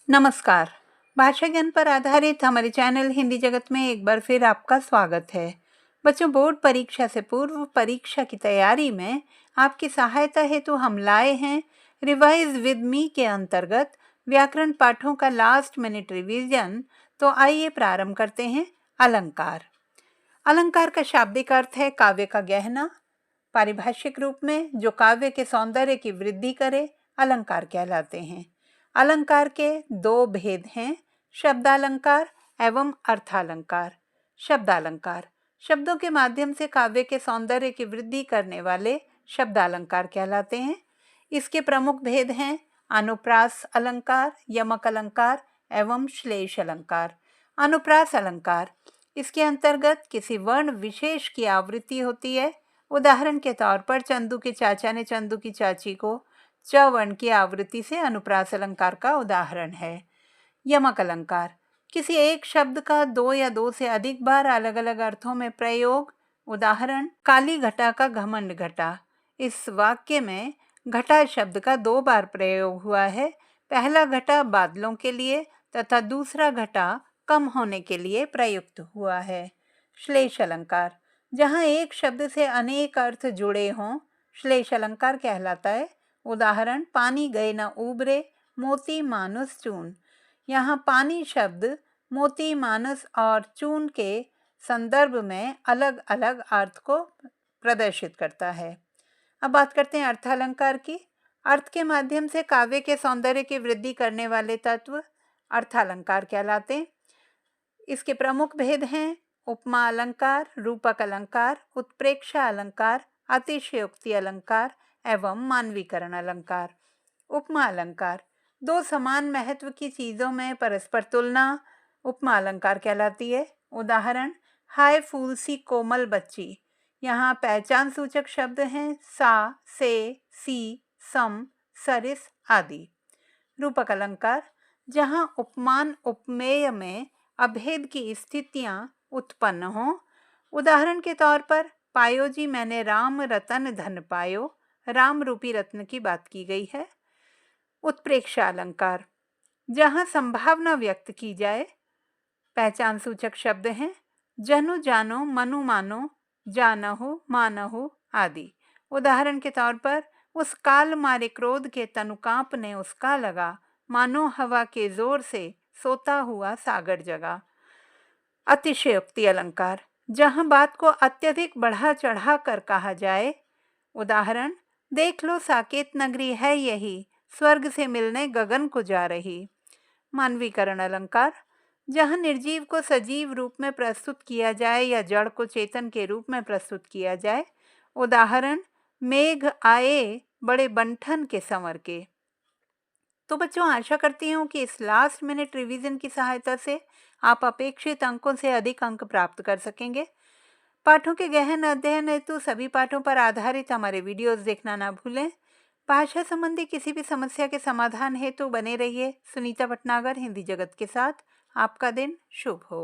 नमस्कार। भाषा ज्ञान पर आधारित हमारे चैनल हिंदी जगत में एक बार फिर आपका स्वागत है। बच्चों, बोर्ड परीक्षा से पूर्व परीक्षा की तैयारी में आपकी सहायता हेतु हम लाए हैं रिवाइज विद मी के अंतर्गत व्याकरण पाठों का लास्ट मिनट रिवीजन। तो आइए प्रारंभ करते हैं। अलंकार। अलंकार का शाब्दिक अर्थ है काव्य का गहना। पारिभाषिक रूप में जो काव्य के सौंदर्य की वृद्धि करे अलंकार कहलाते हैं। अलंकार के दो भेद हैं, शब्दालंकार एवं अर्थालंकार। शब्दालंकार शब्दों के माध्यम से काव्य के सौंदर्य की वृद्धि करने वाले शब्दालंकार कहलाते हैं। इसके प्रमुख भेद हैं अनुप्रास अलंकार, यमक अलंकार एवं श्लेष अलंकार। अनुप्रास अलंकार, इसके अंतर्गत किसी वर्ण विशेष की आवृत्ति होती है। उदाहरण के तौर पर चंदू के चाचा ने चंदू की चाची को च वर्ण की आवृत्ति से अनुप्रास अलंकार का उदाहरण है। यमक अलंकार, किसी एक शब्द का दो या दो से अधिक बार अलग अलग अर्थों में प्रयोग। उदाहरण काली घटा का घमंड घटा। इस वाक्य में घटा शब्द का दो बार प्रयोग हुआ है। पहला घटा बादलों के लिए तथा दूसरा घटा कम होने के लिए प्रयुक्त हुआ है। श्लेष अलंकार, जहाँ एक शब्द से अनेक अर्थ जुड़े हों श्लेष अलंकार कहलाता है। उदाहरण पानी गए न उबरे, मोती मानुस चून। यहाँ पानी शब्द मोती मानस और चून के संदर्भ में अलग अलग अर्थ को प्रदर्शित करता है। अब बात करते हैं अर्थालंकार की। अर्थ के माध्यम से काव्य के सौंदर्य की वृद्धि करने वाले तत्व अर्थालंकार कहलाते हैं। इसके प्रमुख भेद हैं उपमा अलंकार, रूपक अलंकार, उत्प्रेक्षा अलंकार, अतिशयोक्ति अलंकार एवं मानवीकरण अलंकार। उपमा अलंकार, दो समान महत्व की चीजों में परस्पर तुलना उपमा अलंकार कहलाती है। उदाहरण हाय फूल सी कोमल बच्ची। यहाँ पहचान सूचक शब्द हैं सा, से, सी, सम, सरिस आदि। रूपक अलंकार, जहाँ उपमान उपमेय में अभेद की स्थितियां उत्पन्न हों। उदाहरण के तौर पर पायो जी मैंने राम रतन धन पायो, राम रूपी रत्न की बात की गई है। उत्प्रेक्षा अलंकार, जहाँ संभावना व्यक्त की जाए। पहचान सूचक शब्द हैं जनु जानो, मनु मानो, जानहु, मानहु आदि। उदाहरण के तौर पर उस काल मारे क्रोध के तनुकांप ने उसका लगा, मानो हवा के जोर से सोता हुआ सागर जगा। अतिशयोक्ति अलंकार, जहाँ बात को अत्यधिक बढ़ा चढ़ा कर कहा जाए। उदाहरण देख लो साकेत नगरी है यही, स्वर्ग से मिलने गगन को जा रही। मानवीकरण अलंकार, जहाँ निर्जीव को सजीव रूप में प्रस्तुत किया जाए या जड़ को चेतन के रूप में प्रस्तुत किया जाए। उदाहरण मेघ आए बड़े बंठन के संवर के। तो बच्चों, आशा करती हूँ कि इस लास्ट मिनट रिवीजन की सहायता से आप अपेक्षित अंकों से अधिक अंक प्राप्त कर सकेंगे। पाठों के गहन अध्ययन हेतु सभी पाठों पर आधारित हमारे वीडियोस देखना ना भूलें। भाषा संबंधी किसी भी समस्या के समाधान हेतु बने रहिए सुनीता भटनागर हिंदी जगत के साथ। आपका दिन शुभ हो।